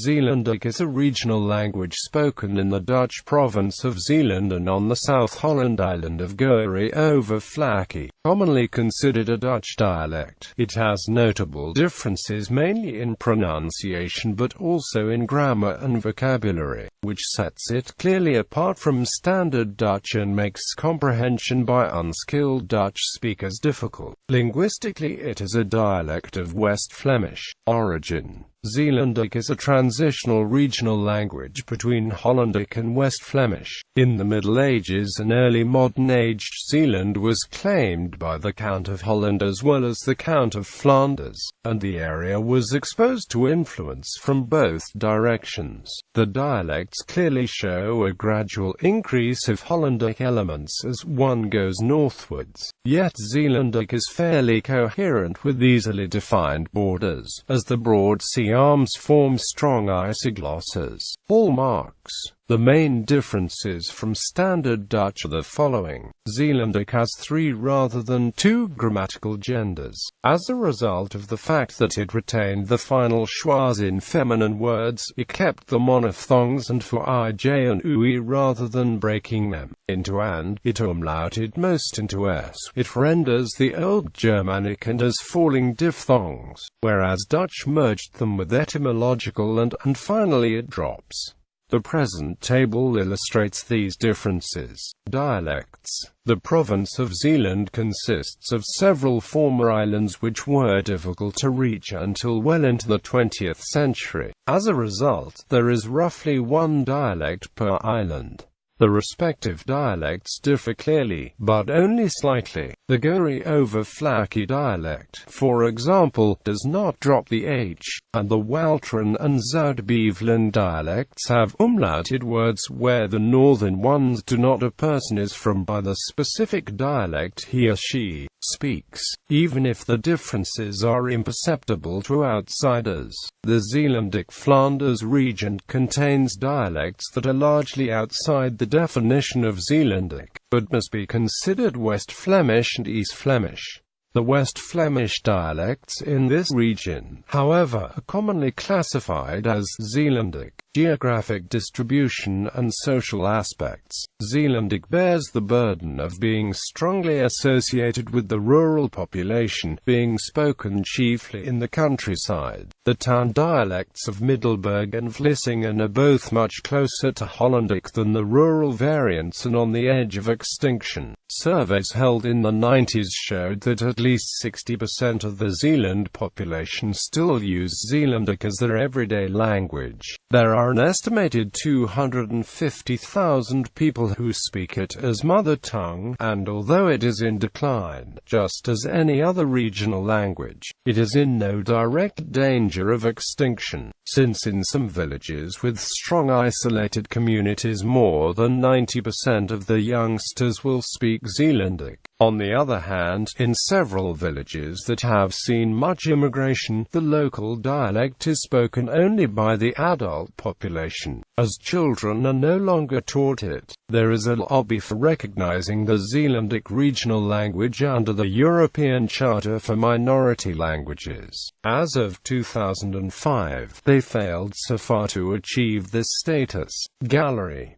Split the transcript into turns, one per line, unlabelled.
Zeelandic is a regional language spoken in the Dutch province of Zeeland and on the South Holland island of Goeree-Overflakkee, commonly considered a Dutch dialect. It has notable differences mainly in pronunciation but also in grammar and vocabulary, which sets it clearly apart from Standard Dutch and makes comprehension by unskilled Dutch speakers difficult. Linguistically, it is a dialect of West Flemish origin. Zeelandic is a transitional regional language between Hollandic and West Flemish. In the Middle Ages and early modern age, Zeeland was claimed by the Count of Holland as well as the Count of Flanders, and the area was exposed to influence from both directions. The dialects clearly show a gradual increase of Hollandic elements as one goes northwards, yet Zeelandic is fairly coherent with easily defined borders, as the broad sea arms form strong isoglosses. Hallmarks. The main differences from Standard Dutch are the following. Zeelandic has 3 rather than 2 grammatical genders, as a result of the fact that it retained the final schwas in feminine words. It kept the monophthongs and for ij and ui rather than breaking them into and. It umlauted most into s. It renders the Old Germanic and as falling diphthongs, whereas Dutch merged them with etymological and finally it drops. The present table illustrates these differences. Dialects. The province of Zeeland consists of several former islands which were difficult to reach until well into the 20th century. As a result, there is roughly 1 dialect per island. The respective dialects differ clearly, but only slightly. The Goeree-Overflakkee dialect, for example, does not drop the h, and the Walteren and Zuid-Beveland dialects have umlauted words where the northern ones do not. A person is from by the specific dialect he or she speaks, even if the differences are imperceptible to outsiders. The Zeelandic Flanders region contains dialects that are largely outside the definition of Zeelandic, but must be considered West Flemish and East Flemish. The West Flemish dialects in this region, however, are commonly classified as Zeelandic. Geographic distribution and social aspects. Zeelandic bears the burden of being strongly associated with the rural population, being spoken chiefly in the countryside. The town dialects of Middelburg and Vlissingen are both much closer to Hollandic than the rural variants and on the edge of extinction. Surveys held in the 90s showed that at least 60% of the Zeeland population still use Zeelandic as their everyday language. There are an estimated 250,000 people who speak it as mother tongue, and although it is in decline, just as any other regional language, it is in no direct danger of extinction, since in some villages with strong isolated communities more than 90% of the youngsters will speak Zeelandic. On the other hand, in several villages that have seen much immigration, the local dialect is spoken only by the adult population, as children are no longer taught it. There is a lobby for recognizing the Zeelandic regional language under the European Charter for Minority Languages. As of 2005, they failed so far to achieve this status. Gallery.